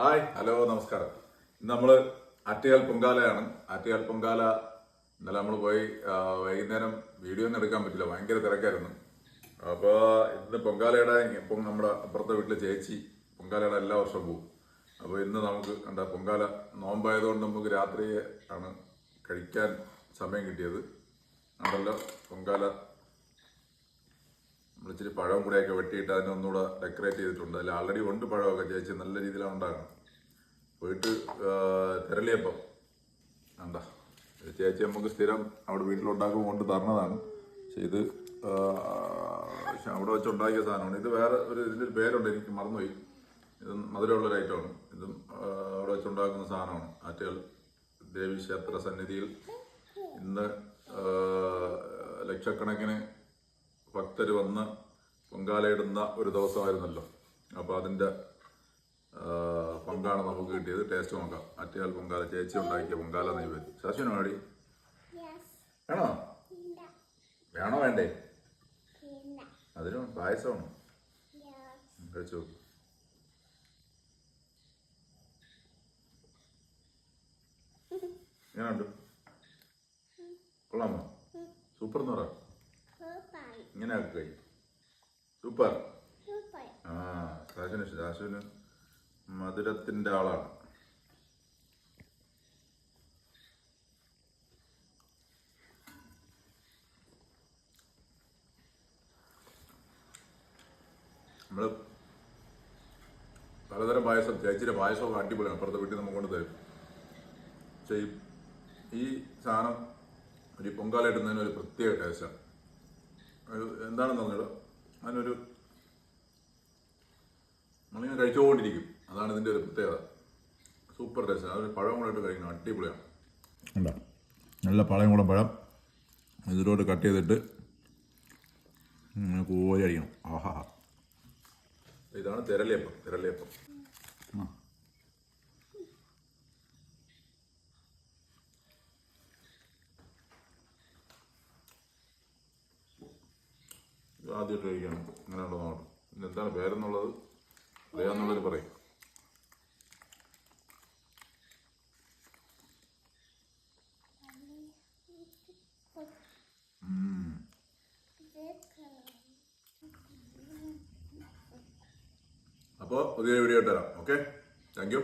Hi, hello, നമസ്കാരം. ഇന്ന് നമ്മൾ ആറ്റുകാൽ പൊങ്കാലയാണ്. ആറ്റുകാൽ പൊങ്കാല ഇന്നലെ നമ്മൾ പോയി. വൈകുന്നേരം വീഡിയോ ഒന്നും എടുക്കാൻ പറ്റില്ല, ഭയങ്കര തിരക്കായിരുന്നു. അപ്പോൾ ഇന്ന് പൊങ്കാലയുടെ ഇപ്പം നമ്മുടെ അപ്പുറത്തെ വീട്ടിലെ ചേച്ചി പൊങ്കാലയുടെ എല്ലാ വർഷവും പോകും. അപ്പോൾ ഇന്ന് നമുക്ക് എന്താ പൊങ്കാല നോമ്പായതുകൊണ്ട് നമുക്ക് രാത്രി ആണ് കഴിക്കാൻ സമയം കിട്ടിയത്. അതല്ല, പൊങ്കാല നമ്മൾ ഇച്ചിരി പഴവും കൂടെയൊക്കെ വെട്ടിയിട്ട് അതിനെ ഒന്നുകൂടെ ഡെക്കറേറ്റ് ചെയ്തിട്ടുണ്ട്. അതിൽ ആൾറെഡി ഉണ്ട് പഴമൊക്കെ. ചേച്ചി നല്ല രീതിയിലാണ് ഉണ്ടാക്കണം. പോയിട്ട് തിരളിയപ്പം എന്താ ചേച്ചി നമുക്ക് സ്ഥിരം അവിടെ വീട്ടിലുണ്ടാക്കുമ്പോൾ കൊണ്ട് തരണതാണ്. പക്ഷെ ഇത് അവിടെ വെച്ച് ഉണ്ടാക്കിയ സാധനമാണ്. ഇത് വേറെ ഇതിൻ്റെ പേരുണ്ട്, എനിക്ക് മറന്നുപോയി. ഇത് മധുരമുള്ളൊരു ഐറ്റമാണ്. ഇതും അവിടെ വെച്ചുണ്ടാക്കുന്ന സാധനമാണ്. ആറ്റുകാൽ ദേവി ക്ഷേത്ര സന്നിധിയിൽ ഇന്ന് ലക്ഷക്കണക്കിന് ഭക്തർ വന്ന് പൊങ്കാലയിടുന്ന ഒരു ദിവസമായിരുന്നല്ലോ. അപ്പോൾ അതിൻ്റെ പൊങ്കാണ് നമുക്ക് കിട്ടിയത്. ടേസ്റ്റ് നോക്കാം. ആറ്റുകാൽ പൊങ്കാല ചേച്ചി ഉണ്ടാക്കിയ പൊങ്കാല നൈവേദ്യം. ശാശ്വന വേണ്ടി വേണോ? വേണോ വേണ്ടേ? അതിന് പായസമാണ്. കഴിച്ചു. എങ്ങനെയുണ്ട്? കൊള്ളാമോ? സൂപ്പർ എന്ന് പറ. ഇങ്ങനെ ആക്കി കഴി. സൂപ്പർ. ആ, ശാശുവിന് മധുരത്തിന്റെ ആളാണ്. നമ്മള് പലതരം പായസം, ചേച്ചിയുടെ പായസമൊക്കെ അടിപൊളിയാണ്. അപ്പുറത്തെ വീട്ടിൽ നമുക്ക് കൊണ്ട് തരും. പക്ഷേ ഈ സാധനം ഒരു പൊങ്കാല ഇടുന്നതിന് ഒരു പ്രത്യേക ടേസ്റ്റാണ്. എന്താണെന്ന് പറഞ്ഞാൽ അതിനൊരു നമ്മളിങ്ങനെ കഴിച്ചുകൊണ്ടിരിക്കും. അതാണ് ഇതിൻ്റെ ഒരു പ്രത്യേകത. Super taste. അതൊരു പഴം കൂടെ ഇട്ട് കഴിക്കണം, അടിപൊളിയാണ്. ഉണ്ടോ? നല്ല പഴം കൂടെ പഴം ഇതിലോട്ട് കട്ട് ചെയ്തിട്ട് കോരി അടിക്കണം. ആഹാ, ഇതാണ് തിരളിയപ്പം. തിരളിയപ്പം ആദ്യമായിട്ട് കഴിക്കണം. ഇങ്ങനെ ഉണ്ടോ നോക്കണം. പിന്നെ എന്താണ് പേരെന്നുള്ളത് അറിയാമെന്നുള്ളത് പറയും. അപ്പോൾ പുതിയ വീഡിയോ ഇട്ട് തരാം. Okay, thank you.